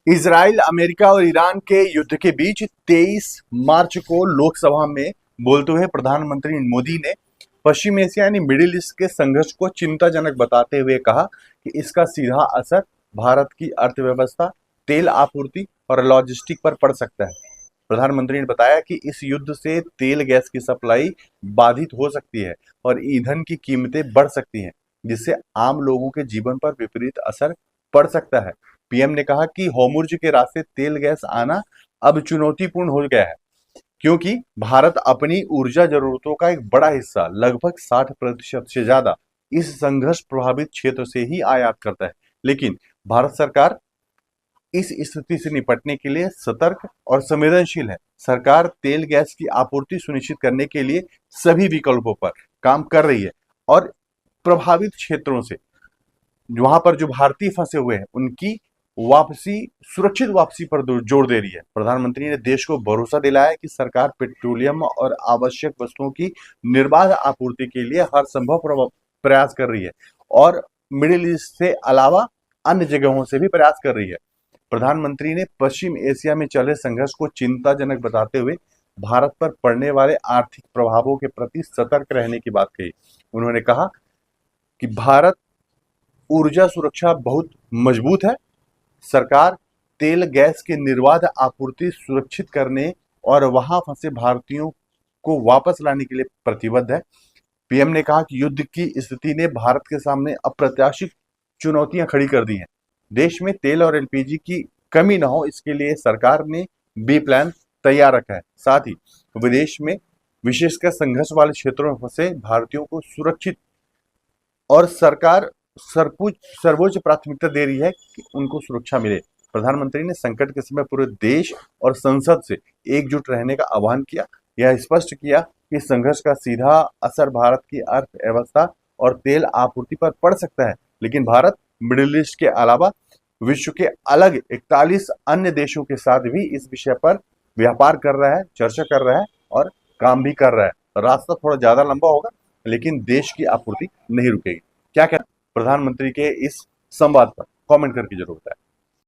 Israel, America और Iran के युद्ध के बीच 23 मार्च को लोकसभा में बोलते हुए प्रधानमंत्री मोदी ने पश्चिम एशिया यानी मिडिल ईस्ट के संघर्ष को चिंताजनक बताते हुए कहा कि इसका सीधा असर भारत की अर्थव्यवस्था, तेल आपूर्ति और लॉजिस्टिक पर पड़ सकता है। प्रधानमंत्री ने बताया कि इस युद्ध से तेल गैस की सप्लाई बाधित हो सकती है और ईंधन की कीमतें बढ़ सकती हैं, जिससे आम लोगों के जीवन पर विपरीत असर पड़ सकता है। पीएम ने कहा कि होर्मुज के रास्ते तेल गैस आना अब चुनौतीपूर्ण हो गया है, क्योंकि भारत अपनी ऊर्जा जरूरतों का एक बड़ा हिस्सा, लगभग 60% से ज्यादा, इस संघर्ष प्रभावित क्षेत्र से ही आयात करता है। लेकिन भारत सरकार इस स्थिति से निपटने के लिए सतर्क और संवेदनशील है। सरकार तेल गैस की आपूर्ति सुनिश्चित करने के लिए सभी विकल्पों पर काम कर रही है और प्रभावित क्षेत्रों से वहां पर जो भारतीय फंसे हुए हैं उनकी वापसी, सुरक्षित वापसी पर जोर दे रही है। प्रधानमंत्री ने देश को भरोसा दिलाया कि सरकार पेट्रोलियम और आवश्यक वस्तुओं की निर्बाध आपूर्ति के लिए हर संभव प्रयास कर रही है और मिडिल ईस्ट से अलावा अन्य जगहों से भी प्रयास कर रही है। प्रधानमंत्री ने पश्चिम एशिया में चल रहे संघर्ष को चिंताजनक बताते हुए भारत पर पड़ने वाले आर्थिक प्रभावों के प्रति सतर्क रहने की बात कही। उन्होंने कहा कि भारत ऊर्जा सुरक्षा बहुत मजबूत है। सरकार तेल गैस की निर्बाध आपूर्ति सुरक्षित करने और वहां फंसे भारतीयों को वापस लाने के लिए प्रतिबद्ध है। पीएम ने कहा कि युद्ध की स्थिति ने भारत के सामने अप्रत्याशित चुनौतियां खड़ी कर दी हैं। देश में तेल और एलपीजी की कमी न हो, इसके लिए सरकार ने बी प्लान तैयार रखा है। साथ ही विदेश में विशेषकर संघर्ष वाले क्षेत्रों में फंसे भारतीयों को सुरक्षित और सरकार सर्वोच्च प्राथमिकता दे रही है कि उनको सुरक्षा मिले। प्रधानमंत्री ने संकट के समय पूरे देश और संसद से एकजुट रहने का आह्वान किया। यह स्पष्ट किया कि संघर्ष का सीधा असर भारत की अर्थव्यवस्था और तेल आपूर्ति पर पड़ सकता है, लेकिन भारत मिडिल ईस्ट के अलावा विश्व के अलग 41 अन्य देशों के साथ भी इस विषय पर व्यापार कर रहा है, चर्चा कर रहा है और काम भी कर रहा है। रास्ता थोड़ा ज्यादा लंबा होगा, लेकिन देश की आपूर्ति नहीं रुकेगी। क्या कहना प्रधानमंत्री के इस संवाद पर कमेंट करके जरूर बताएं।